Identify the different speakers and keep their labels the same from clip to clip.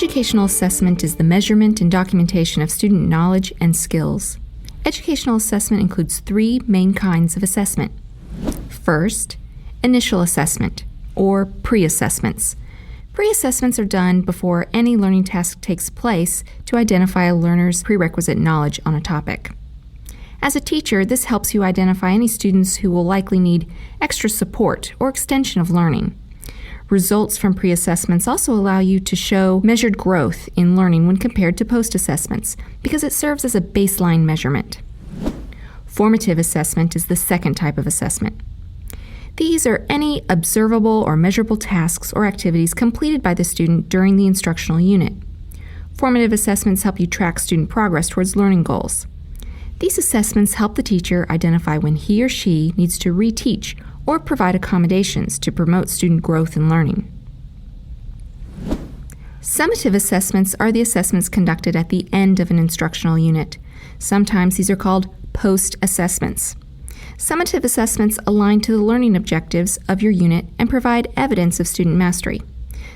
Speaker 1: Educational assessment is the measurement and documentation of student knowledge and skills. Educational assessment includes three main kinds of assessment. First, initial assessment, or pre-assessments. Pre-assessments are done before any learning task takes place to identify a learner's prerequisite knowledge on a topic. As a teacher, this helps you identify any students who will likely need extra support or extension of learning. Results from pre-assessments also allow you to show measured growth in learning when compared to post-assessments because it serves as a baseline measurement. Formative assessment is the second type of assessment. These are any observable or measurable tasks or activities completed by the student during the instructional unit. Formative assessments help you track student progress towards learning goals. These assessments help the teacher identify when he or she needs to reteach or provide accommodations to promote student growth and learning. Summative assessments are the assessments conducted at the end of an instructional unit. Sometimes these are called post-assessments. Summative assessments align to the learning objectives of your unit and provide evidence of student mastery.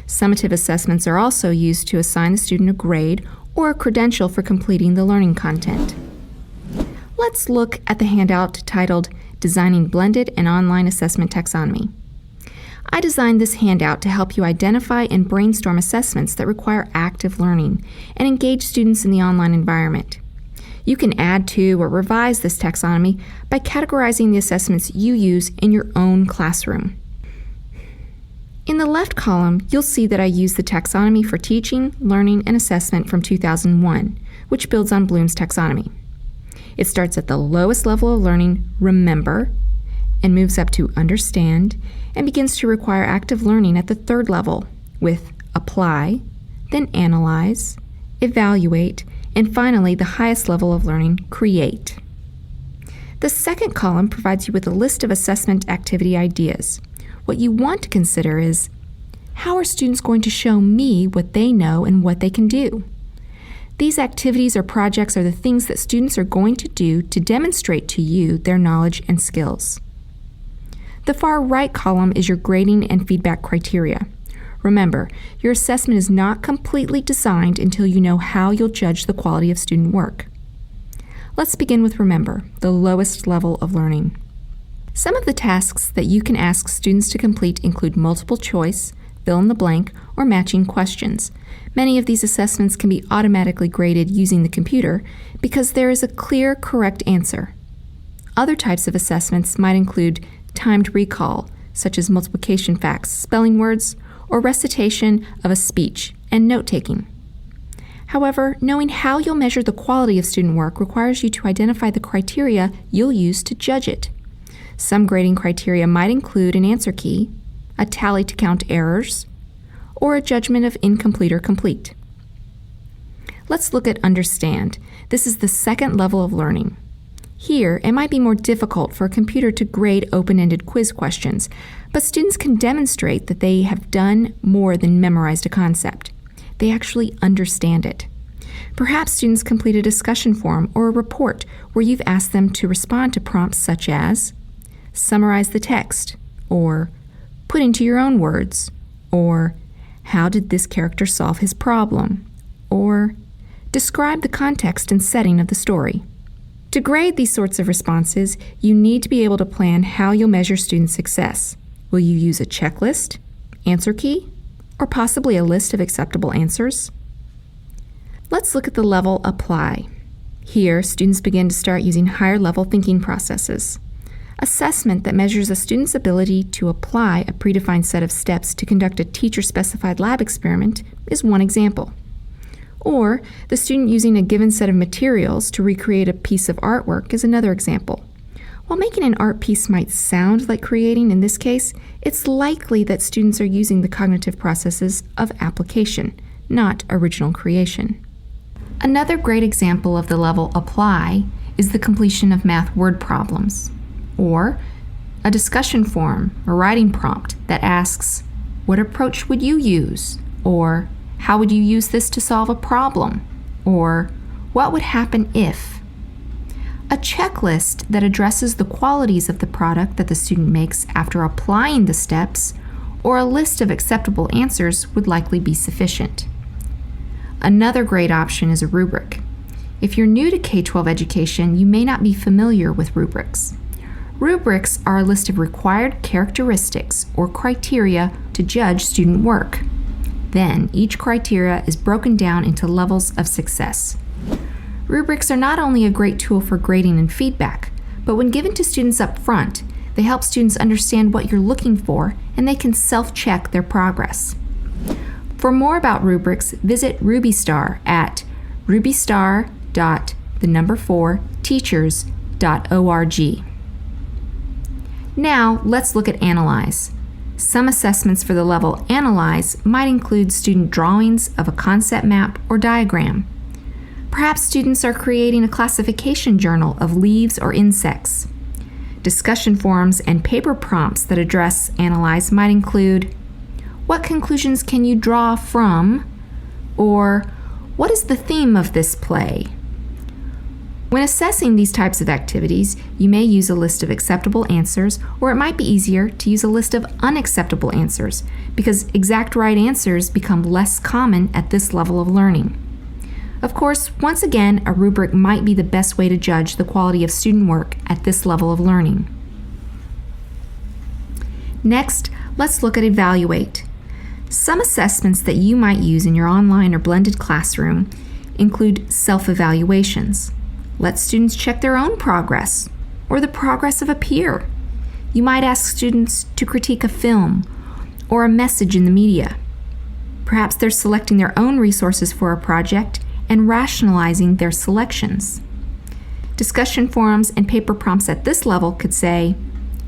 Speaker 1: Summative assessments are also used to assign the student a grade or a credential for completing the learning content. Let's look at the handout titled Designing Blended and Online Assessment Taxonomy. I designed this handout to help you identify and brainstorm assessments that require active learning and engage students in the online environment. You can add to or revise this taxonomy by categorizing the assessments you use in your own classroom. In the left column, you'll see that I use the Taxonomy for Teaching, Learning, and Assessment from 2001, which builds on Bloom's taxonomy. It starts at the lowest level of learning, remember, and moves up to understand, and begins to require active learning at the third level with apply, then analyze, evaluate, and finally the highest level of learning, create. The second column provides you with a list of assessment activity ideas. What you want to consider is, how are students going to show me what they know and what they can do? These activities or projects are the things that students are going to do to demonstrate to you their knowledge and skills. The far right column is your grading and feedback criteria. Remember, your assessment is not completely designed until you know how you'll judge the quality of student work. Let's begin with remember, the lowest level of learning. Some of the tasks that you can ask students to complete include multiple choice, fill in the blank, or matching questions. Many of these assessments can be automatically graded using the computer because there is a clear, correct answer. Other types of assessments might include timed recall, such as multiplication facts, spelling words, or recitation of a speech and note-taking. However, knowing how you'll measure the quality of student work requires you to identify the criteria you'll use to judge it. Some grading criteria might include an answer key, a tally to count errors, or a judgment of incomplete or complete. Let's look at understand. This is the second level of learning. Here, it might be more difficult for a computer to grade open-ended quiz questions, but students can demonstrate that they have done more than memorized a concept. They actually understand it. Perhaps students complete a discussion forum or a report where you've asked them to respond to prompts such as summarize the text, or put into your own words, or how did this character solve his problem, or describe the context and setting of the story. To grade these sorts of responses, you need to be able to plan how you'll measure student success. Will you use a checklist, answer key, or possibly a list of acceptable answers? Let's look at the level apply. Here, students begin to start using higher-level thinking processes. Assessment that measures a student's ability to apply a predefined set of steps to conduct a teacher-specified lab experiment is one example. Or the student using a given set of materials to recreate a piece of artwork is another example. While making an art piece might sound like creating in this case, it's likely that students are using the cognitive processes of application, not original creation. Another great example of the level apply is the completion of math word problems, or a discussion forum or writing prompt that asks, what approach would you use? Or how would you use this to solve a problem? Or what would happen if? A checklist that addresses the qualities of the product that the student makes after applying the steps, or a list of acceptable answers would likely be sufficient. Another great option is a rubric. If you're new to K-12 education, you may not be familiar with rubrics. Rubrics are a list of required characteristics or criteria to judge student work. Then, each criteria is broken down into levels of success. Rubrics are not only a great tool for grading and feedback, but when given to students up front, they help students understand what you're looking for and they can self-check their progress. For more about rubrics, visit RubyStar at rubystar.teachers.org. Now, let's look at Analyze. Some assessments for the level Analyze might include student drawings of a concept map or diagram. Perhaps students are creating a classification journal of leaves or insects. Discussion forums and paper prompts that address Analyze might include, what conclusions can you draw from? Or, what is the theme of this play? When assessing these types of activities, you may use a list of acceptable answers, or it might be easier to use a list of unacceptable answers, because exact right answers become less common at this level of learning. Of course, once again, a rubric might be the best way to judge the quality of student work at this level of learning. Next, let's look at Evaluate. Some assessments that you might use in your online or blended classroom include self-evaluations. Let students check their own progress or the progress of a peer. You might ask students to critique a film or a message in the media. Perhaps they're selecting their own resources for a project and rationalizing their selections. Discussion forums and paper prompts at this level could say,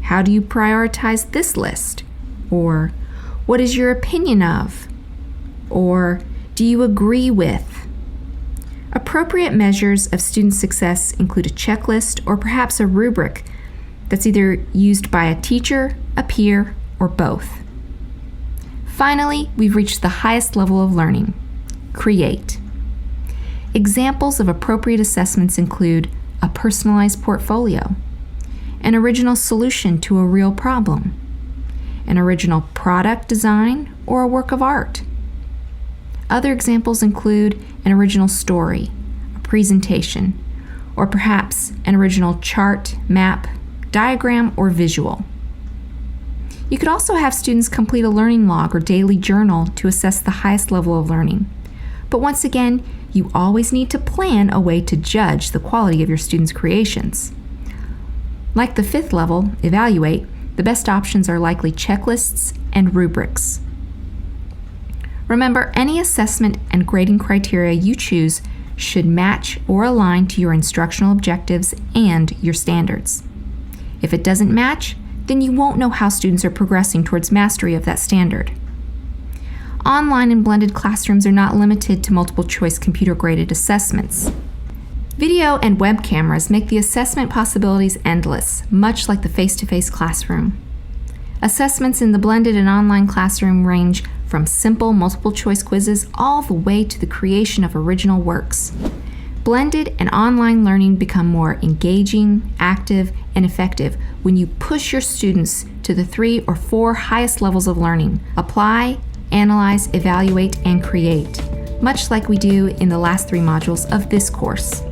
Speaker 1: how do you prioritize this list? Or, what is your opinion of? Or, do you agree with? Appropriate measures of student success include a checklist or perhaps a rubric that's either used by a teacher, a peer, or both. Finally, we've reached the highest level of learning, Create. Examples of appropriate assessments include a personalized portfolio, an original solution to a real problem, an original product design, or a work of art. Other examples include an original story, a presentation, or perhaps an original chart, map, diagram, or visual. You could also have students complete a learning log or daily journal to assess the highest level of learning. But once again, you always need to plan a way to judge the quality of your students' creations. Like the fifth level, Evaluate, the best options are likely checklists and rubrics. Remember, any assessment and grading criteria you choose should match or align to your instructional objectives and your standards. If it doesn't match, then you won't know how students are progressing towards mastery of that standard. Online and blended classrooms are not limited to multiple-choice computer-graded assessments. Video and web cameras make the assessment possibilities endless, much like the face-to-face classroom. Assessments in the blended and online classroom range from simple multiple-choice quizzes all the way to the creation of original works. Blended and online learning become more engaging, active, and effective when you push your students to the 3 or 4 highest levels of learning: apply, analyze, evaluate, and create, much like we do in the last 3 modules of this course.